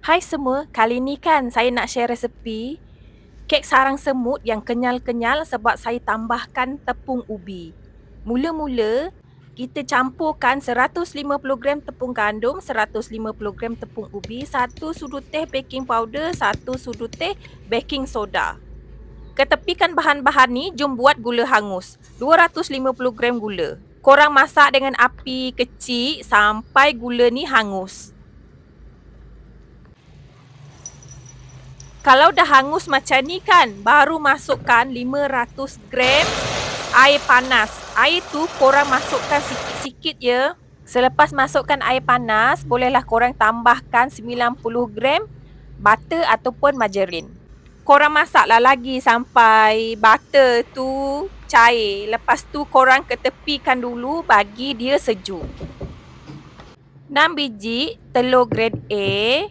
Hai semua, kali ni kan saya nak share resepi kek sarang semut yang kenyal-kenyal sebab saya tambahkan tepung ubi. Mula-mula, kita campurkan 150 gram tepung gandum, 150 gram tepung ubi, 1 sudu teh baking powder, 1 sudu teh baking soda. Ketepikan bahan-bahan ni, jom buat gula hangus. 250 gram gula. Korang masak dengan api kecil sampai gula ni hangus. Kalau dah hangus macam ni kan, baru masukkan 500 gram air panas. Air tu korang masukkan sikit-sikit ya. Selepas masukkan air panas, bolehlah korang tambahkan 90 gram butter ataupun margarin. Korang masaklah lagi sampai butter tu cair. Lepas tu korang ketepikan dulu bagi dia sejuk. 6 biji telur grade A,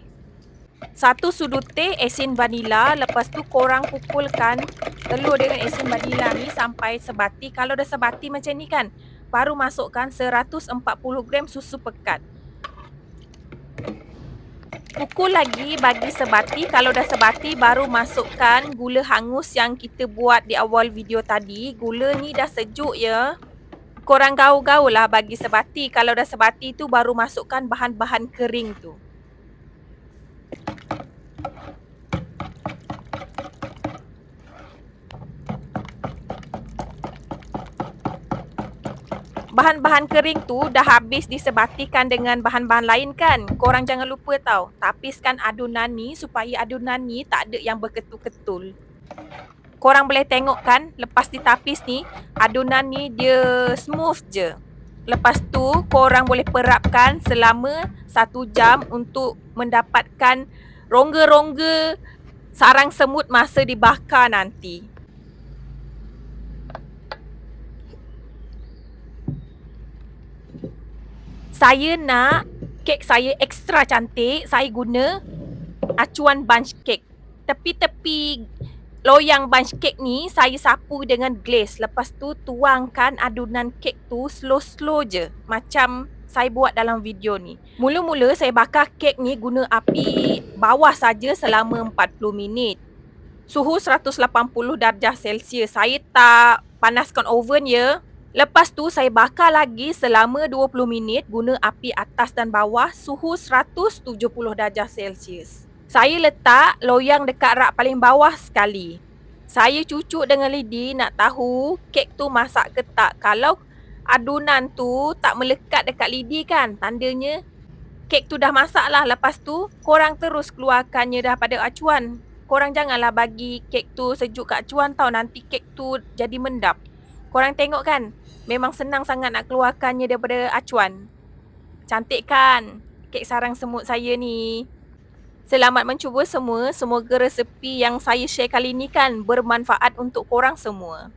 1 sudu teh asin vanila. Lepas tu korang pukulkan telur dengan asin vanila ni sampai sebati. Kalau dah sebati macam ni kan, baru masukkan 140 gram susu pekat. Pukul lagi bagi sebati. Kalau dah sebati, baru masukkan gula hangus yang kita buat di awal video tadi. Gula ni dah sejuk ya. Korang gaul-gaul lah bagi sebati. Kalau dah sebati tu, baru masukkan bahan-bahan kering tu. Bahan-bahan kering tu dah habis disebatikan dengan bahan-bahan lain kan. Korang jangan lupa tau, tapiskan adunan ni supaya adunan ni tak ada yang berketul-ketul. Korang boleh tengok kan, lepas ditapis ni, adunan ni dia smooth je. Lepas tu, korang boleh perapkan selama 1 jam untuk mendapatkan rongga-rongga sarang semut masa dibakar nanti. Saya nak kek saya ekstra cantik, saya guna acuan bunch cake. Tepi-tepi loyang bunch cake ni saya sapu dengan glaze. Lepas tu tuangkan adunan kek tu slow-slow je, macam saya buat dalam video ni. Mula-mula saya bakar kek ni guna api bawah saja selama 40 minit. Suhu 180 darjah Celsius. Saya tak panaskan oven ya. Lepas tu saya bakar lagi selama 20 minit guna api atas dan bawah suhu 170 darjah Celsius. Saya letak loyang dekat rak paling bawah sekali. Saya cucuk dengan lidi nak tahu kek tu masak ke tak. Kalau adunan tu tak melekat dekat lidi kan, tandanya kek tu dah masak lah. Lepas tu korang terus keluarkannya daripada acuan. Korang janganlah bagi kek tu sejuk kat acuan tau, nanti kek tu jadi mendap. Korang tengok kan, memang senang sangat nak keluarkannya daripada acuan. Cantik kan kek sarang semut saya ni. Selamat mencuba semua. Semoga resepi yang saya share kali ni kan bermanfaat untuk korang semua.